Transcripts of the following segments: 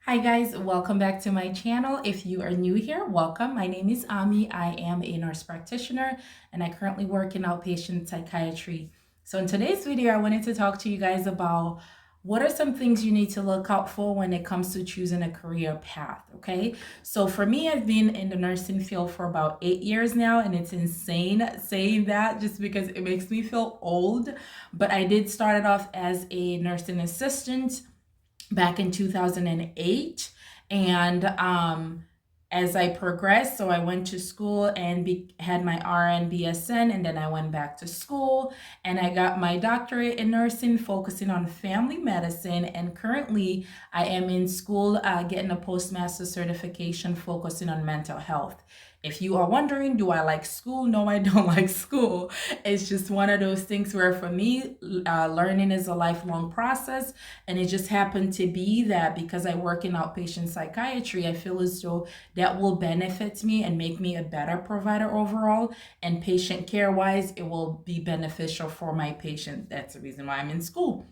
Hi guys, welcome back to my channel. If you are new here, welcome. My name is Ami. I am a nurse practitioner and I currently work in outpatient psychiatry. So in today's video, I wanted to talk to you guys about what are some things you need to look out for when it comes to choosing a career path, okay? So for me, I've been in the nursing field for about 8 years now, and it's insane saying that just because it makes me feel old. But I did start it off as a nursing assistant back in 2008. And as I progressed, so I went to school and had my RN BSN, and then I went back to school and I got my doctorate in nursing, focusing on family medicine. And currently, I am in school getting a postmaster certification, focusing on mental health. If you are wondering, do I like school? No, I don't like school. It's just one of those things where for me, learning is a lifelong process. And it just happened to be that because I work in outpatient psychiatry, I feel as though that will benefit me and make me a better provider overall. And patient care wise, it will be beneficial for my patient. That's the reason why I'm in school.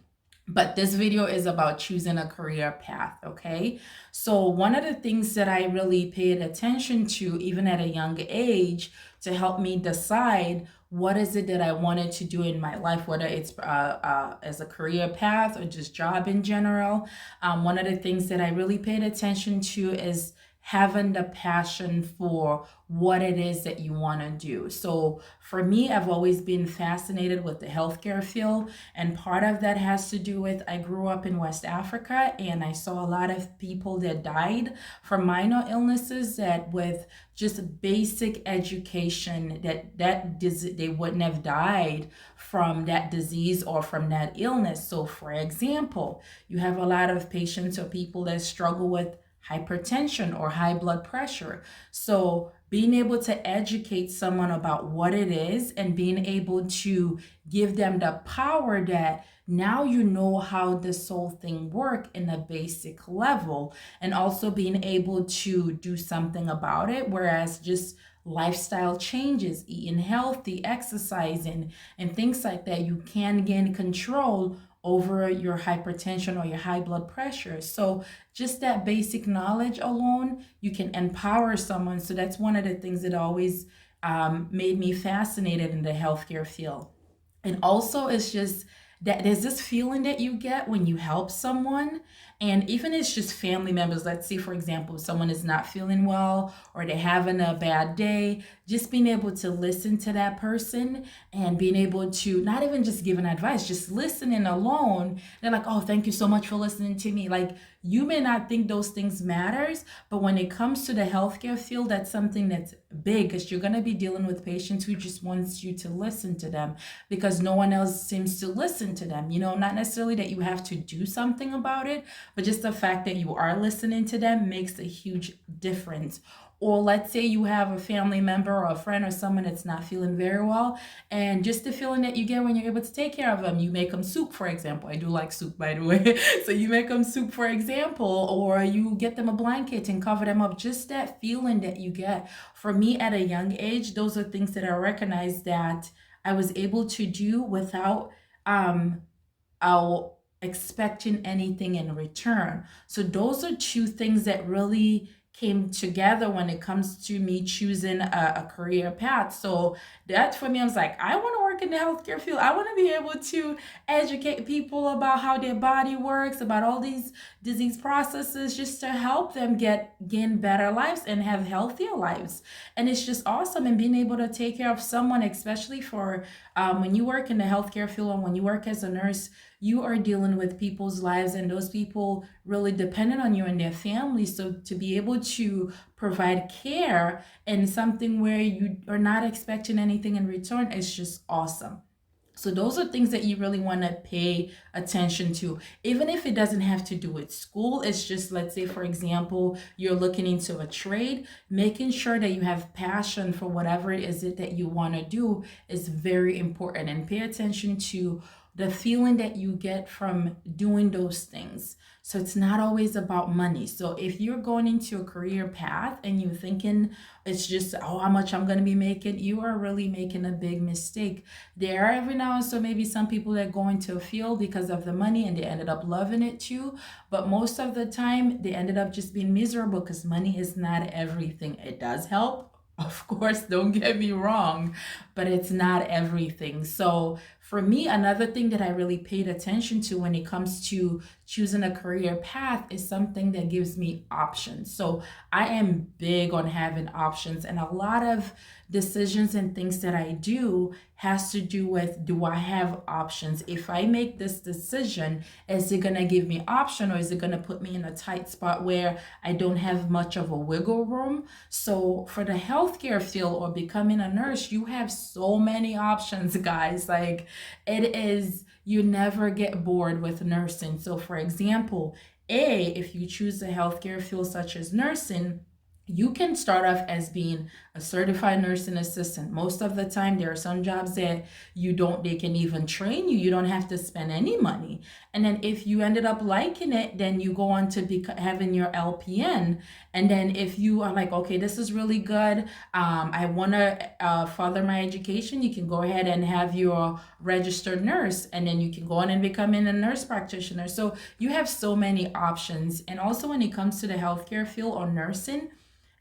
But this video is about choosing a career path, okay? So one of the things that I really paid attention to, even at a young age, to help me decide what is it that I wanted to do in my life, whether it's as a career path or just job in general. One of the things that I really paid attention to is having the passion for what it is that you want to do. So for me, I've always been fascinated with the healthcare field. And part of that has to do with I grew up in West Africa and I saw a lot of people that died from minor illnesses that with just basic education they wouldn't have died from that disease or from that illness. So for example, you have a lot of patients or people that struggle with hypertension or high blood pressure. So being able to educate someone about what it is and being able to give them the power that now you know how this whole thing work in a basic level, and also being able to do something about it, whereas just lifestyle changes, eating healthy, exercising, and things like that, you can gain control over your hypertension or your high blood pressure. So just that basic knowledge alone, you can empower someone. So that's one of the things that always made me fascinated in the healthcare field. And also, it's just that there's this feeling that you get when you help someone. And even it's just family members. Let's say, for example, someone is not feeling well or they're having a bad day, just being able to listen to that person and being able to not even just giving advice, just listening alone. They're like, oh, thank you so much for listening to me. Like, you may not think those things matters, but when it comes to the healthcare field, that's something that's big because you're going to be dealing with patients who just wants you to listen to them because no one else seems to listen to them. Not necessarily that you have to do something about it, but just the fact that you are listening to them makes a huge difference. Or let's say you have a family member or a friend or someone that's not feeling very well, and just the feeling that you get when you're able to take care of them. You make them soup, for example. I do like soup, by the way. So you make them soup, for example, or you get them a blanket and cover them up. Just that feeling that you get. For me, at a young age, those are things that I recognize that I was able to do without um, expecting anything in return. So those are two things that really came together when it comes to me choosing a career path. So that for me, I was like, I want to work in the healthcare field. I want to be able to educate people about how their body works, about all these disease processes, just to help them gain better lives and have healthier lives. And it's just awesome. And being able to take care of someone, especially for when you work in the healthcare field and when you work as a nurse, you are dealing with people's lives, and those people really dependent on you and their families. So to be able to provide care and something where you are not expecting anything in return is just awesome. So those are things that you really want to pay attention to, even if it doesn't have to do with school. It's just, let's say, for example, you're looking into a trade, making sure that you have passion for whatever it is that you want to do is very important, and pay attention to the feeling that you get from doing those things. So it's not always about money. So if you're going into a career path and you're thinking it's just, oh, how much I'm going to be making, you are really making a big mistake. There are every now and so maybe some people that go into a field because of the money and they ended up loving it too. But most of the time, they ended up just being miserable because money is not everything. It does help. Of course, don't get me wrong, but it's not everything. So, for me, another thing that I really paid attention to when it comes to choosing a career path is something that gives me options. So, I am big on having options, and a lot of decisions and things that I do has to do with, do I have options? If I make this decision, is it going to give me option, or is it going to put me in a tight spot where I don't have much of a wiggle room? So for the healthcare field or becoming a nurse, you have so many options, guys. Like, it is, you never get bored with nursing. So for example, if you choose the healthcare field such as nursing, you can start off as being a certified nursing assistant. Most of the time, there are some jobs that they can even train you. You don't have to spend any money. And then if you ended up liking it, then you go on to be having your LPN. And then if you are like, okay, this is really good, I want to further my education, you can go ahead and have your registered nurse, and then you can go on and becoming a nurse practitioner. So you have so many options. And also when it comes to the healthcare field or nursing,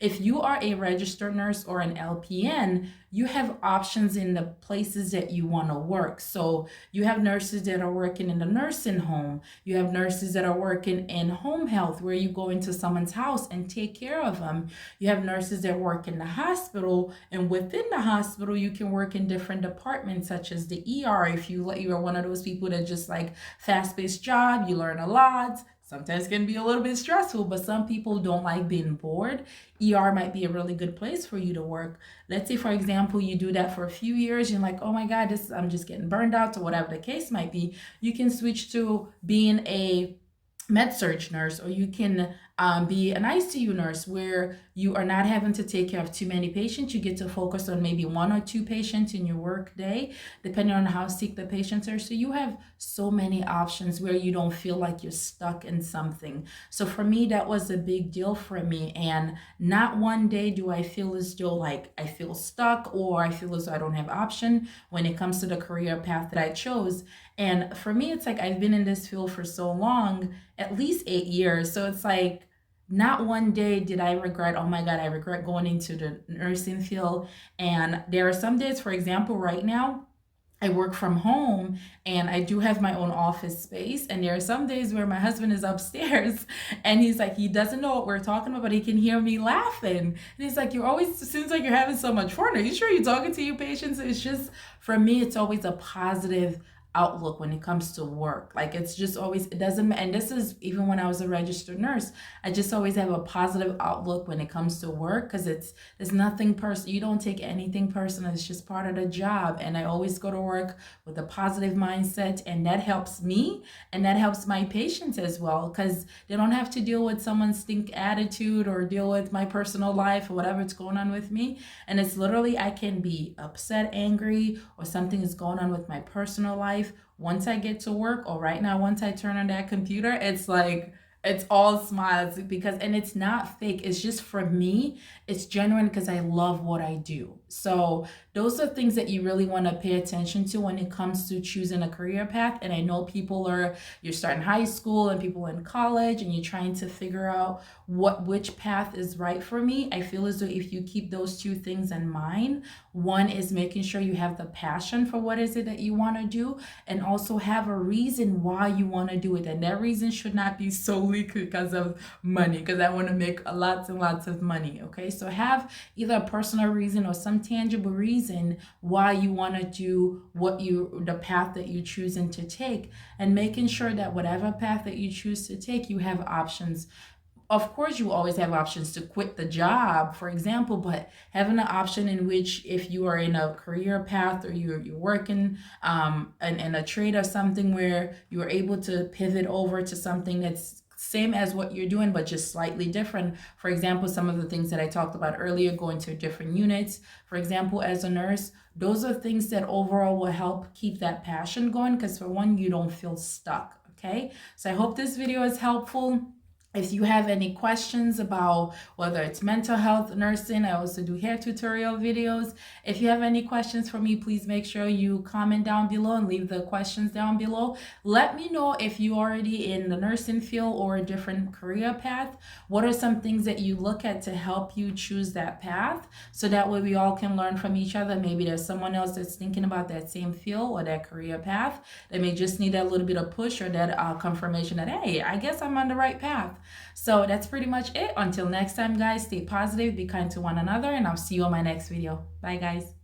if you are a registered nurse or an LPN, you have options in the places that you want to work. So you have nurses that are working in the nursing home. You have nurses that are working in home health, where you go into someone's house and take care of them. You have nurses that work in the hospital, and within the hospital, you can work in different departments, such as the ER. If you are one of those people that just like fast-paced job, you learn a lot. Sometimes it can be a little bit stressful, but some people don't like being bored. ER might be a really good place for you to work. Let's say, for example, you do that for a few years. You're like, oh my God, I'm just getting burned out, or whatever the case might be. You can switch to being a med-surg nurse, or you can be an ICU nurse, where you are not having to take care of too many patients. You get to focus on maybe one or two patients in your work day, depending on how sick the patients are. So you have so many options where you don't feel like you're stuck in something. So for me, that was a big deal for me. And not one day do I feel as though like I feel stuck, or I feel as though I don't have option when it comes to the career path that I chose. And for me, it's like I've been in this field for so long, at least 8 years. So it's like, not one day did I regret, oh my God, I regret going into the nursing field. And there are some days, for example, right now, I work from home and I do have my own office space. And there are some days where my husband is upstairs and he's like, he doesn't know what we're talking about, but he can hear me laughing. And he's like, it seems like you're having so much fun. Are you sure you're talking to your patients? It's just, for me, it's always a positive outlook when it comes to work. Like, it's just always, it doesn't, and this is even when I was a registered nurse, I just always have a positive outlook when it comes to work, because there's nothing personal. You don't take anything personal. It's just part of the job. And I always go to work with a positive mindset, and that helps me and that helps my patients as well, because they don't have to deal with someone's stink attitude or deal with my personal life or whatever's going on with me. And it's literally, I can be upset, angry, or something is going on with my personal life. Once I get to work, or right now, once I turn on that computer, it's like, it's all smiles, because, and it's not fake. It's just, for me, it's genuine, because I love what I do. So those are things that you really want to pay attention to when it comes to choosing a career path. And I know you're starting high school and people in college, and you're trying to figure out which path is right for me. I feel as though if you keep those two things in mind, one is making sure you have the passion for what is it that you want to do, and also have a reason why you want to do it. And that reason should not be solely because of money, because I want to make lots and lots of money. Okay, so have either a personal reason or some tangible reason why you want to do the path that you're choosing to take, and making sure that whatever path that you choose to take, you have options. Of course, you always have options to quit the job, for example, but having an option in which, if you are in a career path, or you're working in a trade or something, where you are able to pivot over to something that's same as what you're doing, but just slightly different. For example, some of the things that I talked about earlier, going to different units, for example, as a nurse, those are things that overall will help keep that passion going, because for one, you don't feel stuck. Okay, so I hope this video is helpful. If you have any questions about whether it's mental health, nursing, I also do hair tutorial videos. If you have any questions for me, please make sure you comment down below and leave the questions down below. Let me know if you're already in the nursing field or a different career path. What are some things that you look at to help you choose that path? So that way we all can learn from each other. Maybe there's someone else that's thinking about that same field or that career path. They may just need that little bit of push or that confirmation that, hey, I guess I'm on the right path. So that's pretty much it. Until next time, guys, stay positive, be kind to one another, and I'll see you on my next video. Bye, guys.